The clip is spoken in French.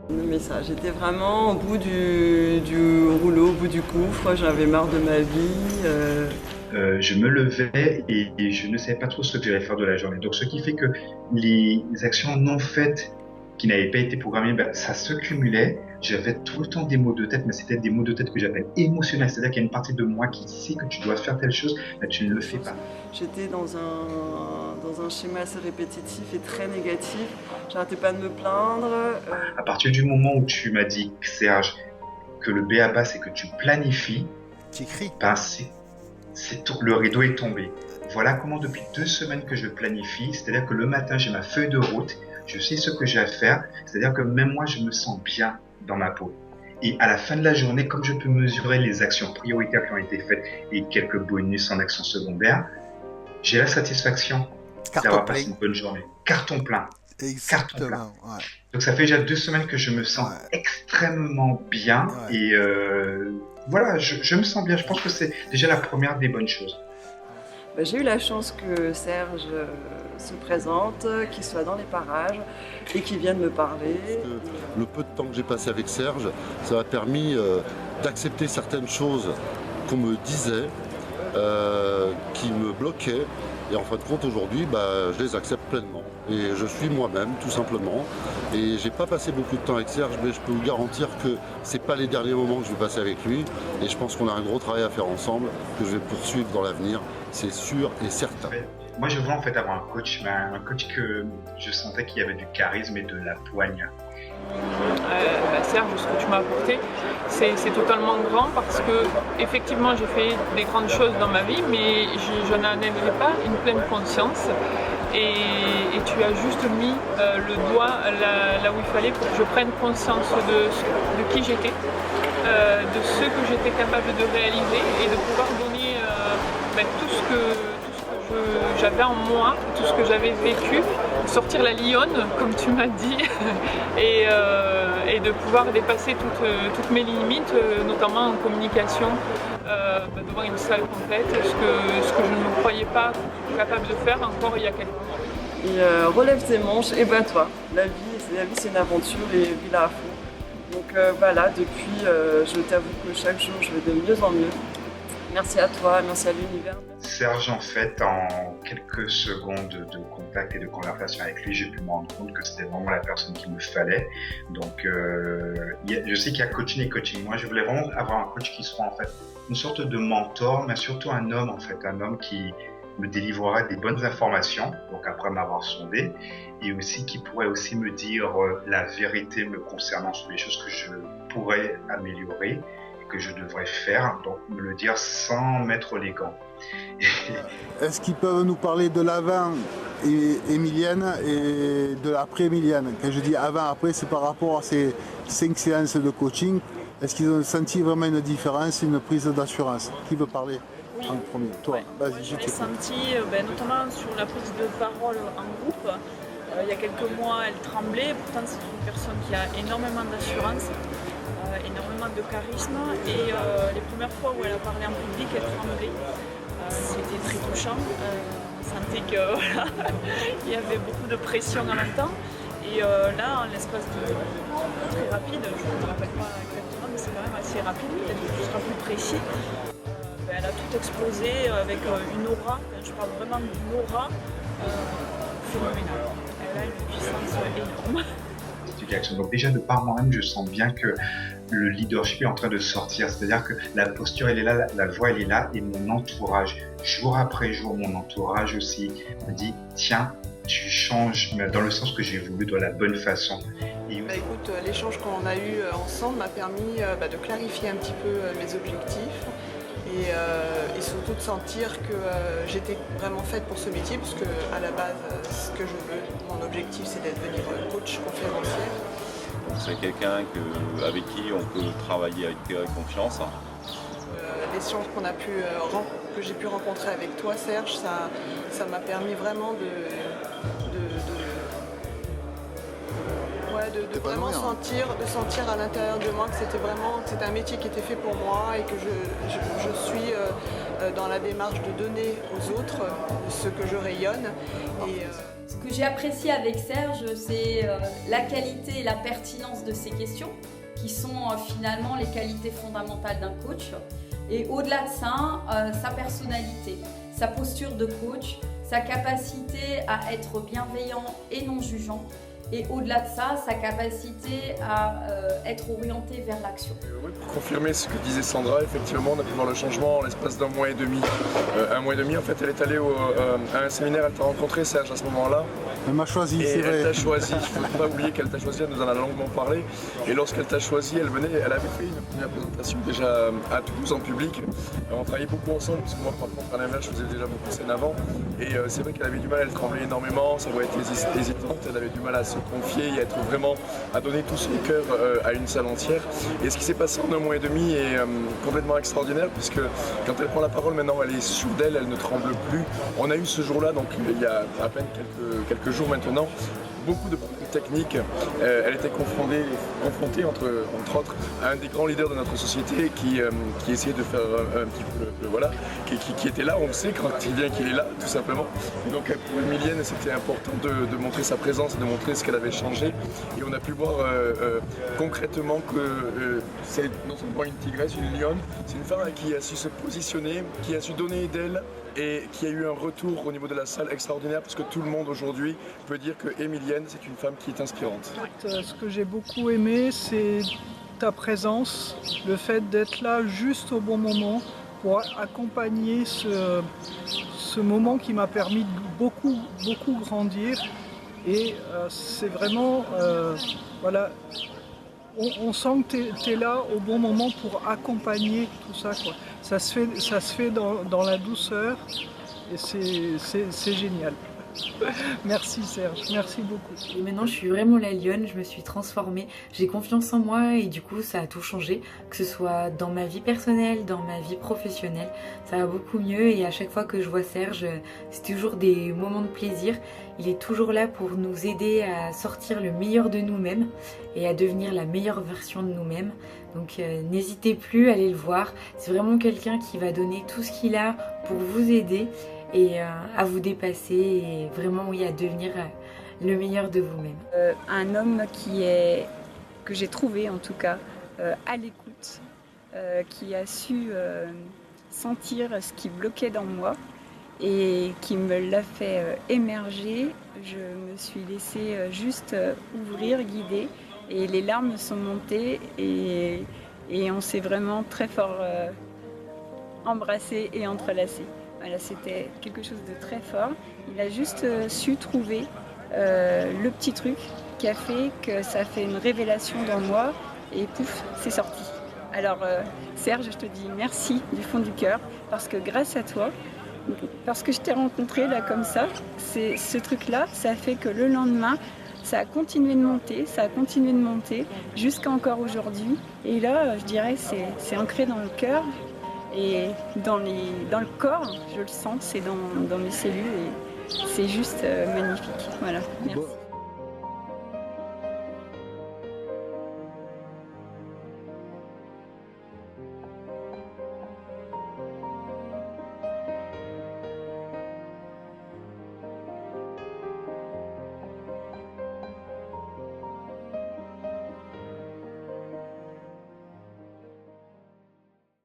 Mais ça, j'étais vraiment au bout du rouleau, au bout du gouffre, j'avais marre de ma vie. Je me levais et je ne savais pas trop ce que j'allais faire de la journée. Donc, ce qui fait que les actions non faites qui n'avaient pas été programmées, ben, ça se cumulait. J'avais tout le temps des maux de tête, mais c'était des maux de tête que j'appelle émotionnels. C'est-à-dire qu'il y a une partie de moi qui sait que tu dois faire telle chose, mais tu ne le fais pas. J'étais dans un schéma assez répétitif et très négatif. J'arrêtais pas de me plaindre. À partir du moment où tu m'as dit, Serge, que le b.a.-ba, c'est que tu planifies, T'écris. ben le rideau est tombé. Voilà comment depuis 2 semaines que je planifie, c'est-à-dire que le matin j'ai ma feuille de route, je sais ce que j'ai à faire, c'est-à-dire que même moi je me sens bien dans ma peau. Et à la fin de la journée, comme je peux mesurer les actions prioritaires qui ont été faites et quelques bonus en actions secondaires, j'ai la satisfaction Carton d'avoir plein. passé une bonne journée. Carton plein. Carton plein. Exactement. Ouais. Donc ça fait déjà 2 semaines que je me sens Ouais. extrêmement bien Ouais. et voilà, je me sens bien. Je pense que c'est déjà la première des bonnes choses. J'ai eu la chance que Serge se présente, qu'il soit dans les parages et qu'il vienne me parler. Le peu de temps que j'ai passé avec Serge, ça m'a permis d'accepter certaines choses qu'on me disait, qui me bloquaient. Et en fin de compte, aujourd'hui, je les accepte pleinement. Et je suis moi-même, tout simplement. Et j'ai pas passé beaucoup de temps avec Serge, mais je peux vous garantir que c'est pas les derniers moments que je vais passer avec lui. Et je pense qu'on a un gros travail à faire ensemble, que je vais poursuivre dans l'avenir. C'est sûr et certain. Moi, je voulais en fait avoir un coach, mais un coach que je sentais qu'il y avait du charisme et de la poigne. Serge, ce que tu m'as apporté, c'est totalement grand parce que effectivement j'ai fait des grandes choses dans ma vie, mais je n'en avais pas une pleine conscience. Et tu as juste mis le doigt là où il fallait pour que je prenne conscience de qui j'étais, de ce que j'étais capable de réaliser et de pouvoir donner tout ce que j'avais en moi, tout ce que j'avais vécu, sortir la lionne, comme tu m'as dit, et de pouvoir dépasser toutes mes limites, notamment en communication, devant une salle complète, ce que je ne me croyais pas capable de faire encore il y a quelques mois. Et relève tes manches et bats-toi. La vie c'est une aventure et vis-la à fond. Donc là, depuis, je t'avoue que chaque jour je vais de mieux en mieux. Merci à toi, merci à l'univers. Serge, en fait, en quelques secondes de contact et de conversation avec lui, j'ai pu me rendre compte que c'était vraiment la personne qu'il me fallait. Donc, je sais qu'il y a coaching et coaching. Moi, je voulais vraiment avoir un coach qui soit en fait une sorte de mentor, mais surtout un homme, en fait, un homme qui me délivrera des bonnes informations, donc après m'avoir sondé, et aussi qui pourrait aussi me dire la vérité me concernant sur les choses que je pourrais améliorer, que je devrais faire, donc me le dire sans mettre les gants. Est-ce qu'ils peuvent nous parler de l'avant Emilienne et de l'après Emilienne? Quand je dis avant, après, c'est par rapport à ces 5 séances de coaching. Est-ce qu'ils ont senti vraiment une différence, une prise d'assurance? Qui veut parler en premier? Toi, vas-y, je l'ai t'écoute. senti notamment sur la prise de parole en groupe. Il y a quelques mois, elle tremblait. Pourtant, c'est une personne qui a énormément d'assurance, énormément de charisme. Et les premières fois où elle a parlé en public, elle tremblait. C'était très touchant. On sentait que voilà, il y avait beaucoup de pression en même temps. Et là, en l'espace de très rapide, je ne me rappelle pas exactement, mais c'est quand même assez rapide, peut-être que tu seras plus précis. Elle a tout explosé avec une aura, je parle vraiment d'une aura phénoménale. Elle a une puissance énorme. Donc déjà de par moi-même, je sens bien que le leadership est en train de sortir, c'est-à-dire que la posture elle est là, la voix elle est là, et mon entourage, jour après jour, mon entourage aussi me dit tiens, tu changes, mais dans le sens que j'ai voulu, de la bonne façon. Et écoute, l'échange qu'on a eu ensemble m'a permis de clarifier un petit peu mes objectifs et surtout de sentir que j'étais vraiment faite pour ce métier, puisque à la base, ce que je veux, mon objectif, c'est d'être devenir coach conférencière. C'est quelqu'un avec qui on peut travailler avec confiance. L'échange que j'ai pu rencontrer avec toi, Serge, ça m'a permis vraiment de vraiment sentir à l'intérieur de moi que c'était un métier qui était fait pour moi et que je suis dans la démarche de donner aux autres ce que je rayonne. Ce que j'ai apprécié avec Serge, c'est la qualité et la pertinence de ses questions, qui sont finalement les qualités fondamentales d'un coach. Et au-delà de ça, sa personnalité, sa posture de coach, sa capacité à être bienveillant et non jugeant. Et au-delà de ça, sa capacité à être orienté vers l'action. Oui, pour confirmer ce que disait Sandra, effectivement, on a pu voir le changement en l'espace d'un mois et demi. Un mois et demi, en fait, elle est allée à un séminaire, elle t'a rencontré, Serge, à ce moment-là. Elle m'a choisi, c'est vrai. Elle t'a choisi, il ne faut pas oublier qu'elle t'a choisi, elle nous en a longuement parlé. Et lorsqu'elle t'a choisi, elle avait fait une première présentation déjà à Toulouse en public. On travaillait beaucoup ensemble, parce que moi, par contre, à l'inverse, je faisais déjà beaucoup de scènes avant. Et c'est vrai qu'elle avait du mal, elle tremblait énormément, sa voix était hésitante, elle avait du mal à se confier et à donner tout son cœur à une salle entière. Et ce qui s'est passé en un mois et demi est complètement extraordinaire, puisque quand elle prend la parole maintenant, elle est sûre d'elle, elle ne tremble plus. On a eu ce jour-là, donc il y a à peine quelques jours maintenant, beaucoup de problèmes techniques. Elle était confrontée entre autres à un des grands leaders de notre société qui essayait de faire un petit peu voilà, qui était là, on le sait quand il vient qu'il est là, tout simplement. Et donc pour Emilienne, c'était important de montrer sa présence et de montrer ce qu'elle avait changé. Et on a pu voir concrètement que c'est non seulement une tigresse, une lionne, c'est une femme qui a su se positionner, qui a su donner d'elle et qui a eu un retour au niveau de la salle extraordinaire, parce que tout le monde aujourd'hui peut dire que Emilienne, c'est une femme qui est inspirante. Ce que j'ai beaucoup aimé, c'est ta présence, le fait d'être là juste au bon moment pour accompagner ce moment qui m'a permis de beaucoup grandir. Et c'est vraiment, voilà, on sent que tu es là au bon moment pour accompagner tout ça, quoi. Ça se fait dans la douceur et c'est génial. Merci Serge, merci beaucoup. Et maintenant je suis vraiment la lionne, je me suis transformée, j'ai confiance en moi et du coup ça a tout changé, que ce soit dans ma vie personnelle, dans ma vie professionnelle, ça va beaucoup mieux et à chaque fois que je vois Serge, c'est toujours des moments de plaisir. Il est toujours là pour nous aider à sortir le meilleur de nous-mêmes et à devenir la meilleure version de nous-mêmes. Donc n'hésitez plus à aller le voir, c'est vraiment quelqu'un qui va donner tout ce qu'il a pour vous aider et à vous dépasser et vraiment oui, à devenir le meilleur de vous-même. Un homme que j'ai trouvé en tout cas à l'écoute, qui a su sentir ce qui bloquait dans moi et qui me l'a fait émerger. Je me suis laissée juste ouvrir, guider et les larmes sont montées et on s'est vraiment très fort embrassés et entrelacés. Voilà, c'était quelque chose de très fort. Il a juste su trouver le petit truc qui a fait que ça a fait une révélation dans moi et pouf, c'est sorti. Alors Serge, je te dis merci du fond du cœur parce que grâce à toi, parce que je t'ai rencontré là comme ça, ce truc-là, ça a fait que le lendemain, ça a continué de monter, jusqu'à encore aujourd'hui. Et là, je dirais, c'est ancré dans le cœur. Et dans le corps, je le sens, c'est dans mes cellules et c'est juste magnifique. Voilà, merci.